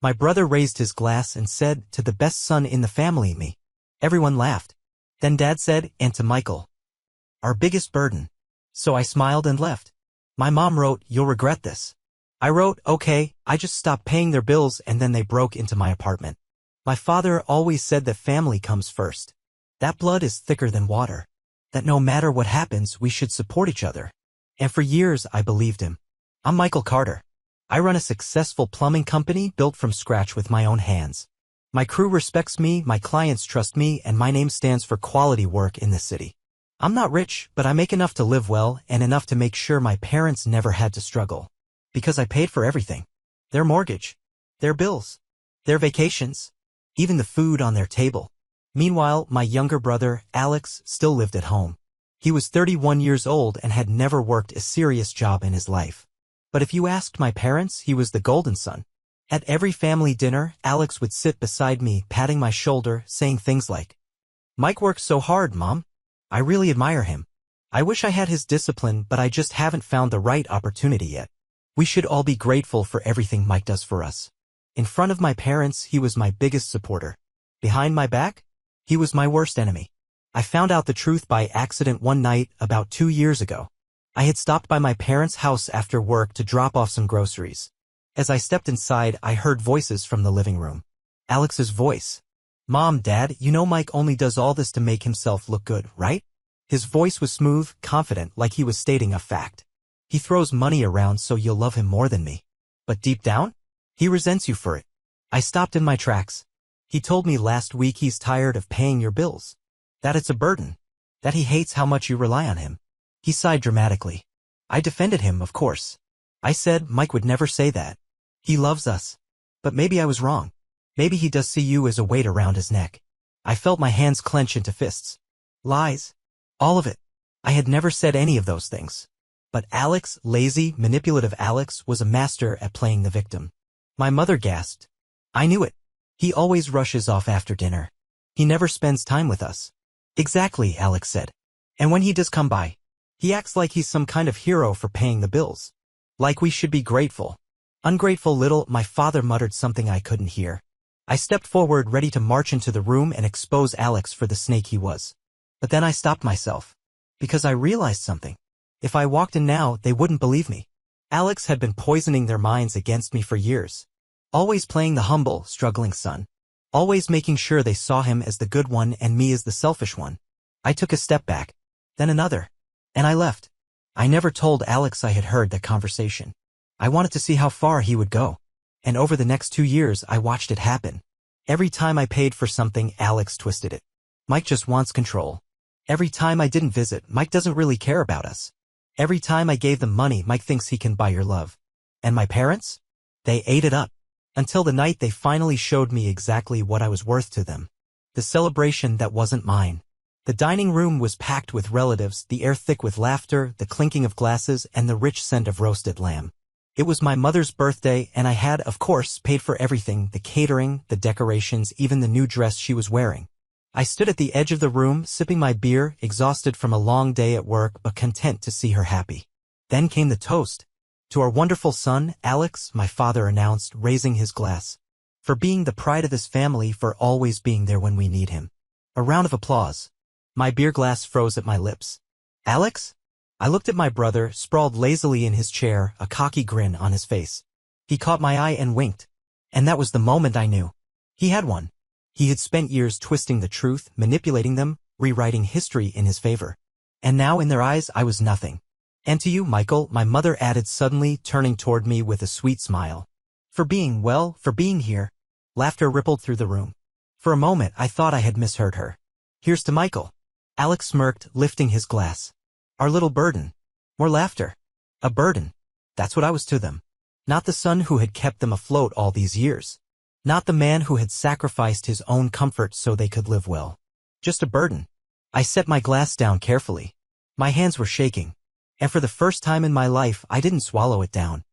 My brother raised his glass and said, "To the best son in the family, me." Everyone laughed. Then Dad said, "And to Michael, our biggest burden." So I smiled and left. My mom wrote, "You'll regret this." I wrote, "Okay." I just stopped paying their bills and then they broke into my apartment. My father always said that family comes first. That blood is thicker than water. That no matter what happens, we should support each other. And for years, I believed him. I'm Michael Carter. I run a successful plumbing company built from scratch with my own hands. My crew respects me, my clients trust me, and my name stands for quality work in this city. I'm not rich, but I make enough to live well and enough to make sure my parents never had to struggle. Because I paid for everything. Their mortgage, their bills, their vacations, even the food on their table. Meanwhile, my younger brother, Alex, still lived at home. He was 31 years old and had never worked a serious job in his life. But if you asked my parents, he was the golden son. At every family dinner, Alex would sit beside me, patting my shoulder, saying things like, "Mike works so hard, Mom. I really admire him. I wish I had his discipline, but I just haven't found the right opportunity yet." We should all be grateful for everything Mike does for us. In front of my parents, he was my biggest supporter. Behind my back, he was my worst enemy. I found out the truth by accident one night about 2 years ago. I had stopped by my parents' house after work to drop off some groceries. As I stepped inside, I heard voices from the living room. Alex's voice. "Mom, Dad, you know Mike only does all this to make himself look good, right?" His voice was smooth, confident, like he was stating a fact. "He throws money around so you'll love him more than me. But deep down, he resents you for it." I stopped in my tracks. "He told me last week he's tired of paying your bills. That it's a burden. That he hates how much you rely on him." He sighed dramatically. I defended him, of course. I said Mike would never say that. He loves us. But maybe I was wrong. Maybe he does see you as a weight around his neck. I felt my hands clench into fists. Lies. All of it. I had never said any of those things. But Alex, lazy, manipulative Alex, was a master at playing the victim. My mother gasped. "I knew it. He always rushes off after dinner. He never spends time with us." "Exactly," Alex said. "And when he does come by, he acts like he's some kind of hero for paying the bills. Like we should be grateful." "Ungrateful little," my father muttered something I couldn't hear. I stepped forward, ready to march into the room and expose Alex for the snake he was. But then I stopped myself. Because I realized something. If I walked in now, they wouldn't believe me. Alex had been poisoning their minds against me for years. Always playing the humble, struggling son. Always making sure they saw him as the good one and me as the selfish one. I took a step back. Then another. And I left. I never told Alex I had heard that conversation. I wanted to see how far he would go. And over the next 2 years, I watched it happen. Every time I paid for something, Alex twisted it. "Mike just wants control." Every time I didn't visit, "Mike doesn't really care about us." Every time I gave them money, "Mike thinks he can buy your love." And my parents? They ate it up. Until the night they finally showed me exactly what I was worth to them. The celebration that wasn't mine. The dining room was packed with relatives, the air thick with laughter, the clinking of glasses, and the rich scent of roasted lamb. It was my mother's birthday, and I had, of course, paid for everything, the catering, the decorations, even the new dress she was wearing. I stood at the edge of the room, sipping my beer, exhausted from a long day at work, but content to see her happy. Then came the toast. "To our wonderful son, Alex," my father announced, raising his glass. "For being the pride of this family, for always being there when we need him." A round of applause. My beer glass froze at my lips. "Alex?" I looked at my brother, sprawled lazily in his chair, a cocky grin on his face. He caught my eye and winked. And that was the moment I knew. He had one. He had spent years twisting the truth, manipulating them, rewriting history in his favor. And now in their eyes I was nothing. "And to you, Michael," my mother added suddenly, turning toward me with a sweet smile. For being here." Laughter rippled through the room. For a moment I thought I had misheard her. "Here's to Michael." Alex smirked, lifting his glass. "Our little burden." More laughter. A burden. That's what I was to them. Not the son who had kept them afloat all these years. Not the man who had sacrificed his own comfort so they could live well. Just a burden. I set my glass down carefully. My hands were shaking. And for the first time in my life, I didn't swallow it down.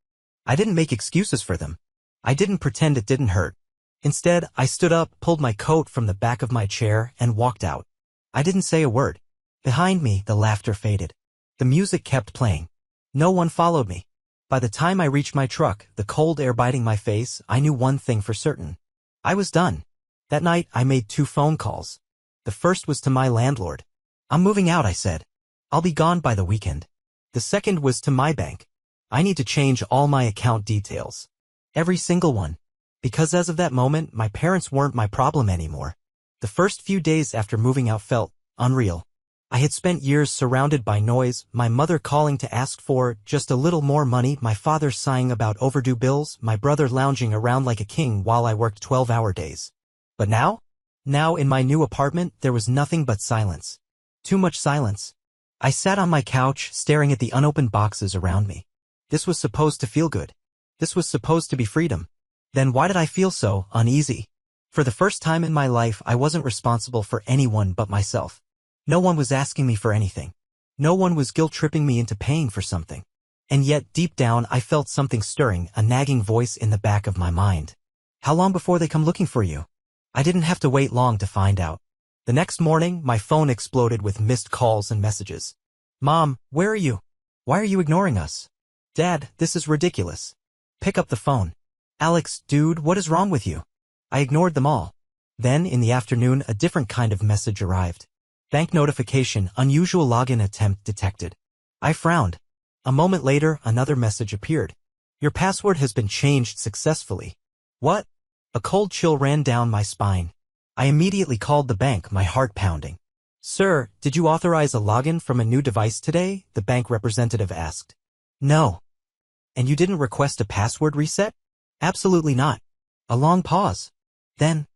I didn't make excuses for them. I didn't pretend it didn't hurt. Instead, I stood up, pulled my coat from the back of my chair, and walked out. I didn't say a word. Behind me, the laughter faded. The music kept playing. No one followed me. By the time I reached my truck, the cold air biting my face, I knew one thing for certain. I was done. That night, I made 2 phone calls. The first was to my landlord. "I'm moving out," I said. "I'll be gone by the weekend." The second was to my bank. "I need to change all my account details. Every single one." Because as of that moment, my parents weren't my problem anymore. The first few days after moving out felt unreal. I had spent years surrounded by noise, my mother calling to ask for just a little more money, my father sighing about overdue bills, my brother lounging around like a king while I worked 12-hour days. But now in my new apartment, there was nothing but silence. Too much silence. I sat on my couch, staring at the unopened boxes around me. This was supposed to feel good. This was supposed to be freedom. Then why did I feel so uneasy? For the first time in my life, I wasn't responsible for anyone but myself. No one was asking me for anything. No one was guilt-tripping me into paying for something. And yet, deep down, I felt something stirring, a nagging voice in the back of my mind. How long before they come looking for you? I didn't have to wait long to find out. The next morning, my phone exploded with missed calls and messages. "Mom, where are you? Why are you ignoring us? Dad, this is ridiculous. Pick up the phone. Alex, dude, what is wrong with you?" I ignored them all. Then, in the afternoon, a different kind of message arrived. Bank notification, unusual login attempt detected. I frowned. A moment later, another message appeared. "Your password has been changed successfully." What? A cold chill ran down my spine. I immediately called the bank, my heart pounding. "Sir, did you authorize a login from a new device today?" the bank representative asked. "No." "And you didn't request a password reset?" "Absolutely not." A long pause. Then,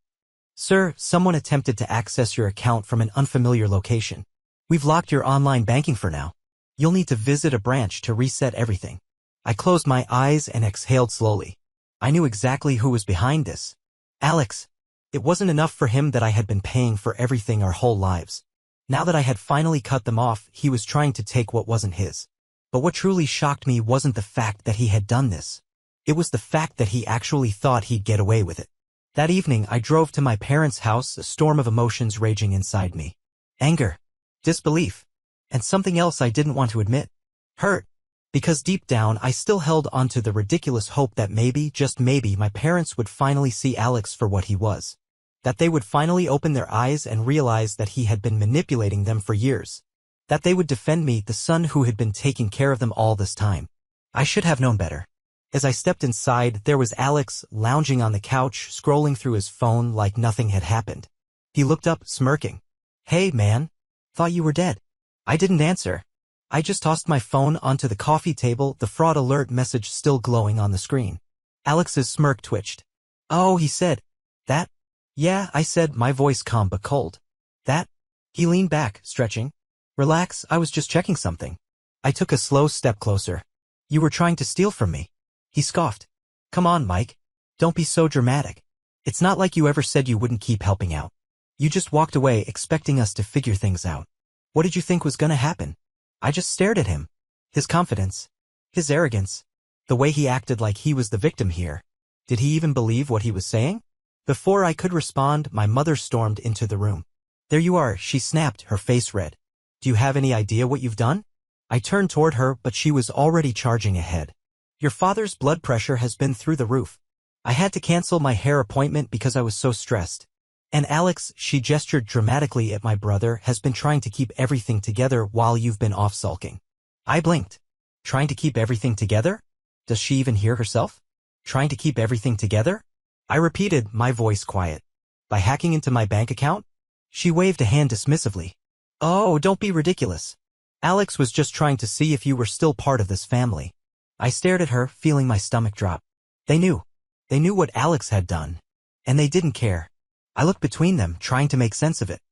"Sir, someone attempted to access your account from an unfamiliar location. We've locked your online banking for now. You'll need to visit a branch to reset everything." I closed my eyes and exhaled slowly. I knew exactly who was behind this. Alex. It wasn't enough for him that I had been paying for everything our whole lives. Now that I had finally cut them off, he was trying to take what wasn't his. But what truly shocked me wasn't the fact that he had done this. It was the fact that he actually thought he'd get away with it. That evening, I drove to my parents' house, a storm of emotions raging inside me. Anger, disbelief, and something else I didn't want to admit. Hurt. Because deep down, I still held onto the ridiculous hope that maybe, just maybe, my parents would finally see Alex for what he was. That they would finally open their eyes and realize that he had been manipulating them for years. That they would defend me, the son who had been taking care of them all this time. I should have known better. As I stepped inside, there was Alex, lounging on the couch, scrolling through his phone like nothing had happened. He looked up, smirking. "Hey, man. Thought you were dead." I didn't answer. I just tossed my phone onto the coffee table, the fraud alert message still glowing on the screen. Alex's smirk twitched. "Oh," he said. "That?" "Yeah," I said, my voice calm but cold. "That?" He leaned back, stretching. "Relax, I was just checking something." I took a slow step closer. "You were trying to steal from me." He scoffed. "Come on, Mike. Don't be so dramatic. It's not like you ever said you wouldn't keep helping out. You just walked away expecting us to figure things out. What did you think was gonna happen?" I just stared at him. His confidence. His arrogance. The way he acted like he was the victim here. Did he even believe what he was saying? Before I could respond, my mother stormed into the room. "There you are," she snapped, her face red. "Do you have any idea what you've done?" I turned toward her, but she was already charging ahead. "Your father's blood pressure has been through the roof. I had to cancel my hair appointment because I was so stressed. And Alex," she gestured dramatically at my brother, "has been trying to keep everything together while you've been off sulking." I blinked. Trying to keep everything together? Does she even hear herself? Trying to keep everything together? I repeated, my voice quiet. "By hacking into my bank account?" She waved a hand dismissively. "Oh, don't be ridiculous. Alex was just trying to see if you were still part of this family." I stared at her, feeling my stomach drop. They knew. They knew what Alex had done. And they didn't care. I looked between them, trying to make sense of it.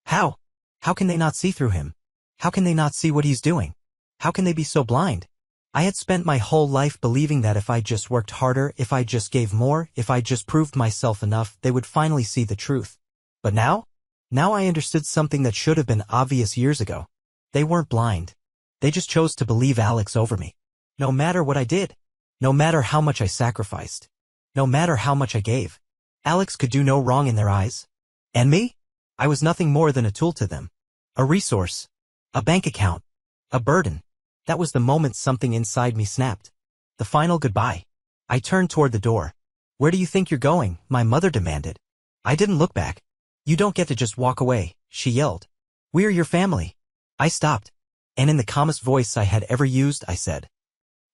How? How can they not see through him? How can they not see what he's doing? How can they be so blind? I had spent my whole life believing that if I just worked harder, if I just gave more, if I just proved myself enough, they would finally see the truth. But now? Now I understood something that should have been obvious years ago. They weren't blind. They just chose to believe Alex over me. No matter what I did. No matter how much I sacrificed. No matter how much I gave. Alex could do no wrong in their eyes. And me? I was nothing more than a tool to them. A resource. A bank account. A burden. That was the moment something inside me snapped. The final goodbye. I turned toward the door. Where do you think you're going? My mother demanded. I didn't look back. You don't get to just walk away, she yelled. We're your family. I stopped. And in the calmest voice I had ever used, I said,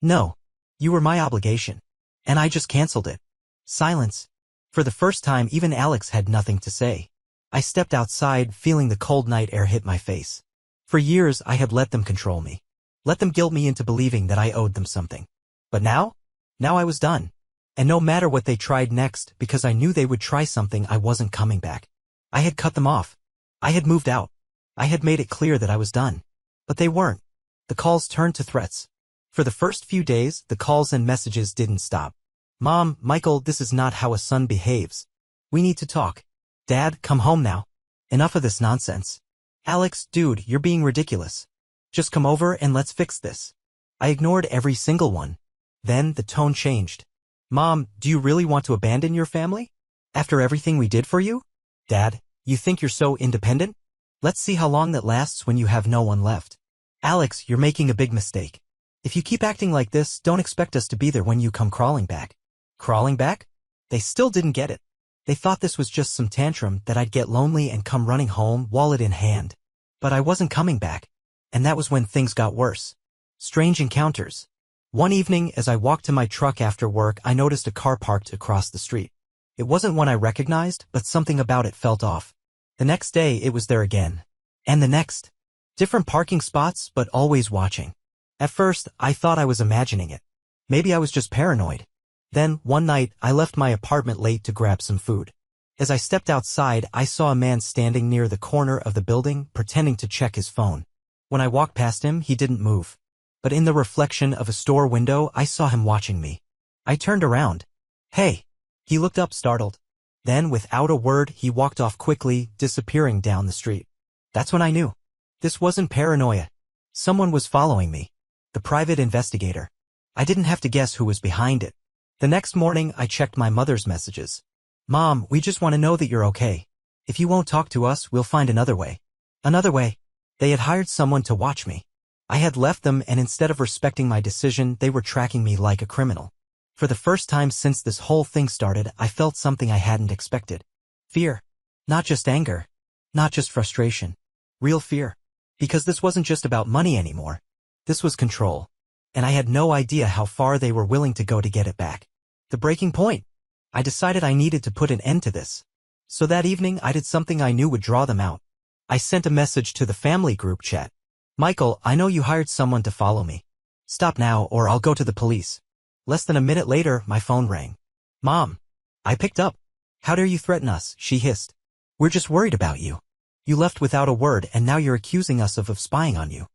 no. You were my obligation. And I just canceled it. Silence. For the first time, even Alex had nothing to say. I stepped outside, feeling the cold night air hit my face. For years, I had let them control me. Let them guilt me into believing that I owed them something. But now I was done. And no matter what they tried next, because I knew they would try something, I wasn't coming back. I had cut them off. I had moved out. I had made it clear that I was done. But they weren't. The calls turned to threats. For the first few days, the calls and messages didn't stop. Mom, Michael, this is not how a son behaves. We need to talk. Dad, come home now. Enough of this nonsense. Alex, dude, you're being ridiculous. Just come over and let's fix this. I ignored every single one. Then the tone changed. Mom, do you really want to abandon your family? After everything we did for you? Dad, you think you're so independent? Let's see how long that lasts when you have no one left. Alex, you're making a big mistake. If you keep acting like this, don't expect us to be there when you come crawling back. Crawling back? They still didn't get it. They thought this was just some tantrum that I'd get lonely and come running home, wallet in hand. But I wasn't coming back. And that was when things got worse. Strange encounters. One evening, as I walked to my truck after work, I noticed a car parked across the street. It wasn't one I recognized, but something about it felt off. The next day, it was there again. And the next. Different parking spots, but always watching. At first, I thought I was imagining it. Maybe I was just paranoid. Then, one night, I left my apartment late to grab some food. As I stepped outside, I saw a man standing near the corner of the building, pretending to check his phone. When I walked past him, he didn't move. But in the reflection of a store window, I saw him watching me. I turned around. Hey! He looked up startled. Then, without a word, he walked off quickly, disappearing down the street. That's when I knew. This wasn't paranoia. Someone was following me. The private investigator. I didn't have to guess who was behind it. The next morning, I checked my mother's messages. Mom, we just want to know that you're okay. If you won't talk to us, we'll find another way. Another way. They had hired someone to watch me. I had left them, and instead of respecting my decision, they were tracking me like a criminal. For the first time since this whole thing started, I felt something I hadn't expected. Fear. Not just anger. Not just frustration. Real fear. Because this wasn't just about money anymore. This was control. And I had no idea how far they were willing to go to get it back. The breaking point. I decided I needed to put an end to this. So that evening, I did something I knew would draw them out. I sent a message to the family group chat. Michael, I know you hired someone to follow me. Stop now or I'll go to the police. Less than a minute later, my phone rang. Mom. I picked up. How dare you threaten us, she hissed. We're just worried about you. You left without a word and now you're accusing us of spying on you.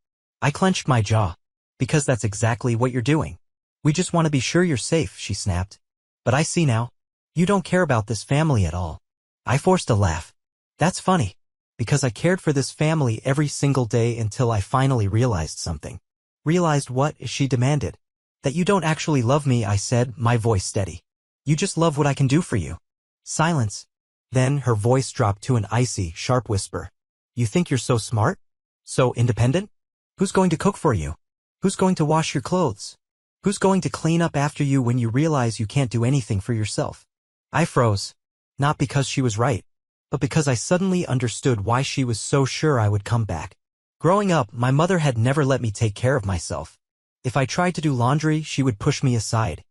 I clenched my jaw. Because that's exactly what you're doing. We just want to be sure you're safe, she snapped. But I see now. You don't care about this family at all. I forced a laugh. That's funny. Because I cared for this family every single day until I finally realized something. Realized what? She demanded. That you don't actually love me, I said, my voice steady. You just love what I can do for you. Silence. Then her voice dropped to an icy, sharp whisper. You think you're so smart? So independent? Who's going to cook for you? Who's going to wash your clothes? Who's going to clean up after you when you realize you can't do anything for yourself? I froze. Not because she was right, but because I suddenly understood why she was so sure I would come back. Growing up, my mother had never let me take care of myself. If I tried to do laundry, she would push me aside.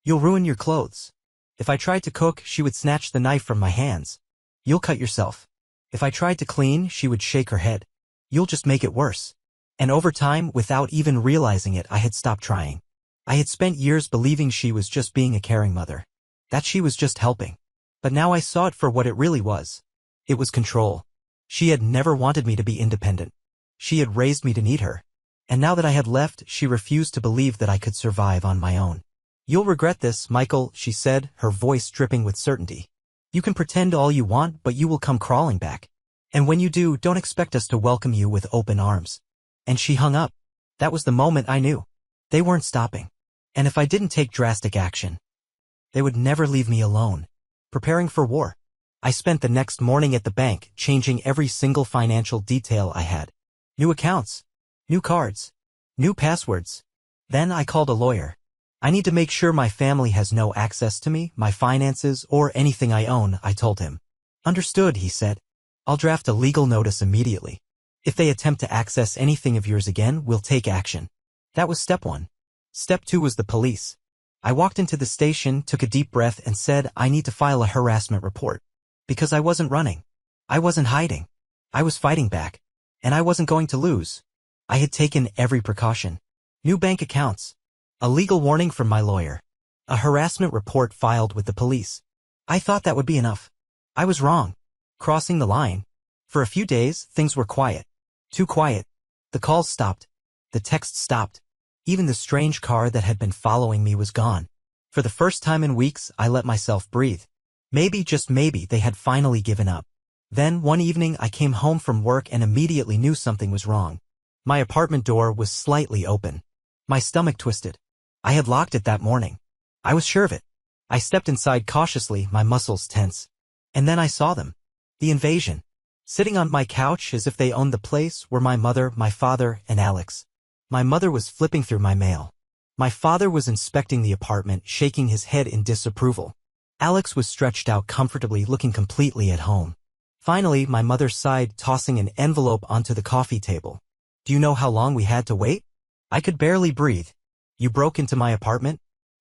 You'll ruin your clothes. If I tried to cook, she would snatch the knife from my hands. You'll cut yourself. If I tried to clean, she would shake her head. You'll just make it worse. And over time, without even realizing it, I had stopped trying. I had spent years believing she was just being a caring mother. That she was just helping. But now I saw it for what it really was. It was control. She had never wanted me to be independent. She had raised me to need her. And now that I had left, she refused to believe that I could survive on my own. You'll regret this, Michael, she said, her voice dripping with certainty. You can pretend all you want, but you will come crawling back. And when you do, don't expect us to welcome you with open arms. And she hung up. That was the moment I knew. They weren't stopping. And if I didn't take drastic action, they would never leave me alone. Preparing for war. I spent the next morning at the bank, changing every single financial detail I had. New accounts. New cards. New passwords. Then I called a lawyer. I need to make sure my family has no access to me, my finances, or anything I own, I told him. Understood, he said. I'll draft a legal notice immediately. If they attempt to access anything of yours again, we'll take action. That was step 1. Step 2 was the police. I walked into the station, took a deep breath, and said, I need to file a harassment report. Because I wasn't running. I wasn't hiding. I was fighting back. And I wasn't going to lose. I had taken every precaution. New bank accounts. A legal warning from my lawyer. A harassment report filed with the police. I thought that would be enough. I was wrong. Crossing the line. For a few days, things were quiet. Too quiet. The calls stopped. The texts stopped. Even the strange car that had been following me was gone. For the first time in weeks, I let myself breathe. Maybe, just maybe, they had finally given up. Then, one evening, I came home from work and immediately knew something was wrong. My apartment door was slightly open. My stomach twisted. I had locked it that morning. I was sure of it. I stepped inside cautiously, my muscles tense. And then I saw them. The invasion. Sitting on my couch as if they owned the place were my mother, my father, and Alex. My mother was flipping through my mail. My father was inspecting the apartment, shaking his head in disapproval. Alex was stretched out comfortably, looking completely at home. Finally, my mother sighed, tossing an envelope onto the coffee table. Do you know how long we had to wait? I could barely breathe. You broke into my apartment?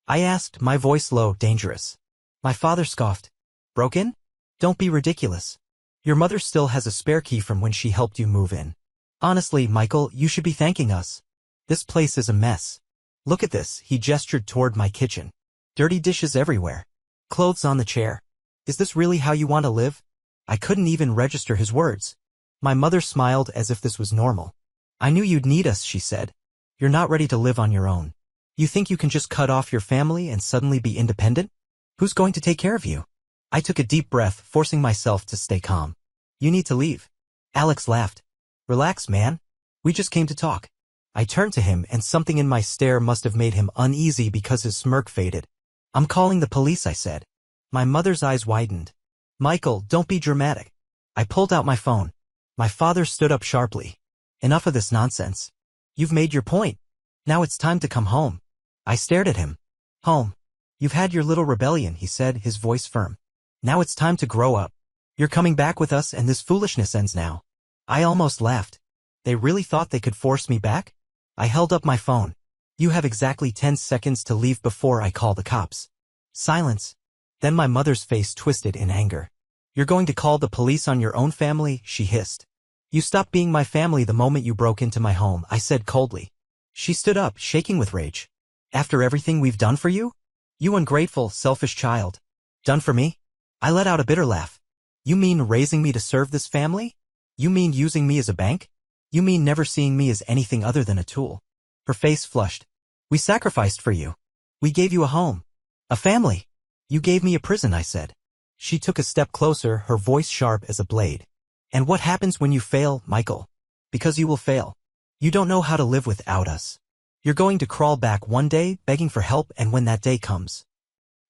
I asked, my voice low, dangerous. My father scoffed. Broke in? Don't be ridiculous. Your mother still has a spare key from when she helped you move in. Honestly, Michael, you should be thanking us. This place is a mess. Look at this, he gestured toward my kitchen. Dirty dishes everywhere. Clothes on the chair. Is this really how you want to live? I couldn't even register his words. My mother smiled as if this was normal. I knew you'd need us, she said. You're not ready to live on your own. You think you can just cut off your family and suddenly be independent? Who's going to take care of you? I took a deep breath, forcing myself to stay calm. You need to leave. Alex laughed. Relax, man. We just came to talk. I turned to him, and something in my stare must have made him uneasy because his smirk faded. I'm calling the police, I said. My mother's eyes widened. Michael, don't be dramatic. I pulled out my phone. My father stood up sharply. Enough of this nonsense. You've made your point. Now it's time to come home. I stared at him. Home. You've had your little rebellion, he said, his voice firm. Now it's time to grow up. You're coming back with us and this foolishness ends now. I almost laughed. They really thought they could force me back? I held up my phone. You have exactly 10 seconds to leave before I call the cops. Silence. Then my mother's face twisted in anger. You're going to call the police on your own family, she hissed. You stopped being my family the moment you broke into my home, I said coldly. She stood up, shaking with rage. After everything we've done for you? You ungrateful, selfish child. Done for me? I let out a bitter laugh. You mean raising me to serve this family? You mean using me as a bank? You mean never seeing me as anything other than a tool? Her face flushed. We sacrificed for you. We gave you a home. A family. You gave me a prison, I said. She took a step closer, her voice sharp as a blade. And what happens when you fail, Michael? Because you will fail. You don't know how to live without us. You're going to crawl back one day, begging for help, and when that day comes.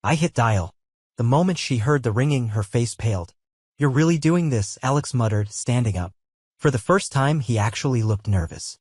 I hit dial. The moment she heard the ringing, her face paled. You're really doing this, Alex muttered, standing up. For the first time, he actually looked nervous.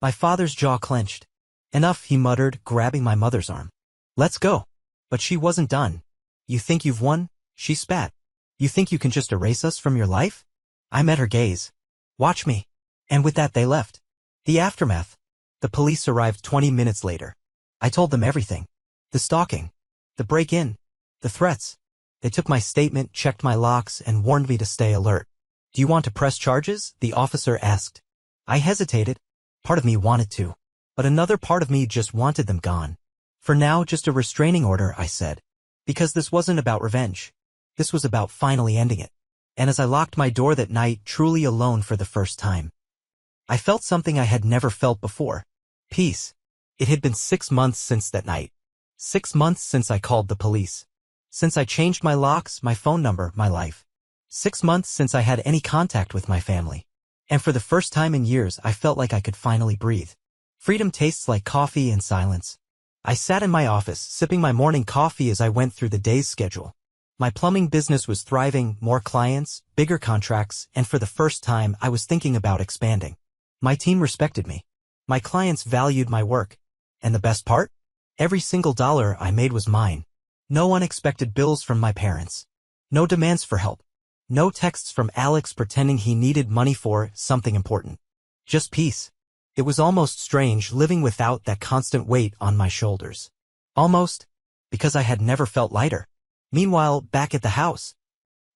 My father's jaw clenched. Enough, he muttered, grabbing my mother's arm. Let's go. But she wasn't done. You think you've won? She spat. You think you can just erase us from your life? I met her gaze. Watch me. And with that they left. The aftermath. The police arrived 20 minutes later. I told them everything. The stalking. The break-in. The threats. They took my statement, checked my locks, and warned me to stay alert. Do you want to press charges? The officer asked. I hesitated. Part of me wanted to. But another part of me just wanted them gone. For now, just a restraining order, I said. Because this wasn't about revenge. This was about finally ending it. And as I locked my door that night, truly alone for the first time, I felt something I had never felt before. Peace. It had been 6 months since that night. 6 months since I called the police. Since I changed my locks, my phone number, my life. 6 months since I had any contact with my family. And for the first time in years, I felt like I could finally breathe. Freedom tastes like coffee and silence. I sat in my office, sipping my morning coffee as I went through the day's schedule. My plumbing business was thriving, more clients, bigger contracts, and for the first time, I was thinking about expanding. My team respected me. My clients valued my work. And the best part? Every single dollar I made was mine. No unexpected bills from my parents. No demands for help. No texts from Alex pretending he needed money for something important. Just peace. It was almost strange living without that constant weight on my shoulders. Almost, because I had never felt lighter. Meanwhile, back at the house,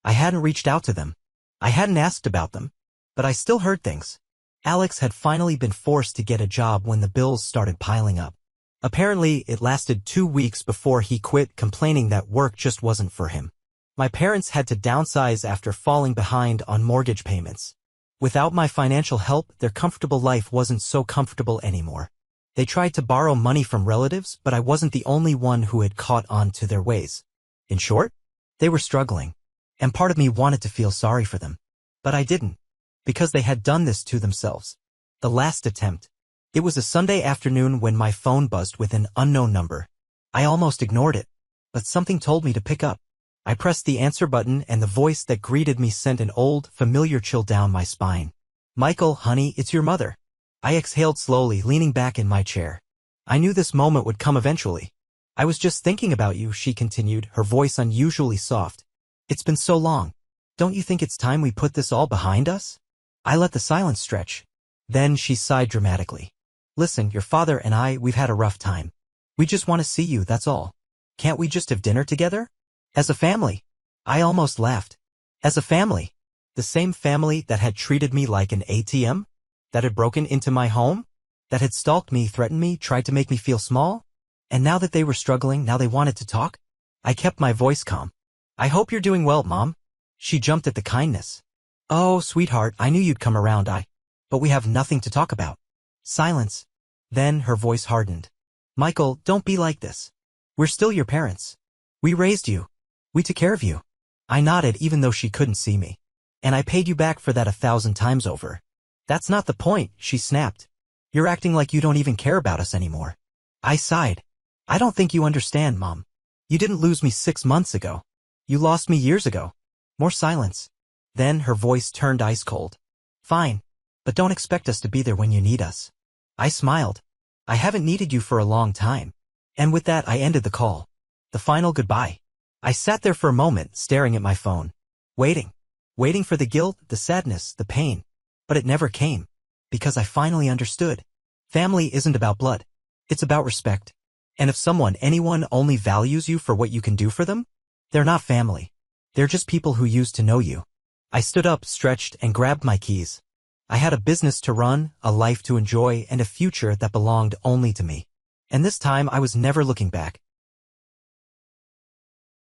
I hadn't reached out to them. I hadn't asked about them. But I still heard things. Alex had finally been forced to get a job when the bills started piling up. Apparently, it lasted 2 weeks before he quit, complaining that work just wasn't for him. My parents had to downsize after falling behind on mortgage payments. Without my financial help, their comfortable life wasn't so comfortable anymore. They tried to borrow money from relatives, but I wasn't the only one who had caught on to their ways. In short, they were struggling, and part of me wanted to feel sorry for them. But I didn't, because they had done this to themselves. The last attempt. It was a Sunday afternoon when my phone buzzed with an unknown number. I almost ignored it, but something told me to pick up. I pressed the answer button, and the voice that greeted me sent an old, familiar chill down my spine. "Michael, honey, it's your mother." I exhaled slowly, leaning back in my chair. I knew this moment would come eventually. "I was just thinking about you," she continued, her voice unusually soft. "It's been so long. Don't you think it's time we put this all behind us?" I let the silence stretch. Then she sighed dramatically. "Listen, your father and we've had a rough time. We just want to see you, that's all. Can't we just have dinner together? As a family." I almost laughed. As a family? The same family that had treated me like an ATM? That had broken into my home? That had stalked me, threatened me, tried to make me feel small? And now that they were struggling, now they wanted to talk? I kept my voice calm. "I hope you're doing well, Mom." She jumped at the kindness. "Oh, sweetheart, I knew you'd come around. But we have nothing to talk about." Silence. Then her voice hardened. "Michael, don't be like this. We're still your parents. We raised you. We took care of you." I nodded, even though she couldn't see me. "And I paid you back for that 1,000 times over." "That's not the point," she snapped. "You're acting like you don't even care about us anymore." I sighed. "I don't think you understand, Mom. You didn't lose me 6 months ago. You lost me years ago." More silence. Then her voice turned ice cold. "Fine. But don't expect us to be there when you need us." I smiled. "I haven't needed you for a long time." And with that, I ended the call. The final goodbye. I sat there for a moment, staring at my phone. Waiting. Waiting for the guilt, the sadness, the pain. But it never came. Because I finally understood. Family isn't about blood. It's about respect. And if anyone only values you for what you can do for them, they're not family. They're just people who used to know you. I stood up, stretched, and grabbed my keys. I had a business to run, a life to enjoy, and a future that belonged only to me. And this time I was never looking back.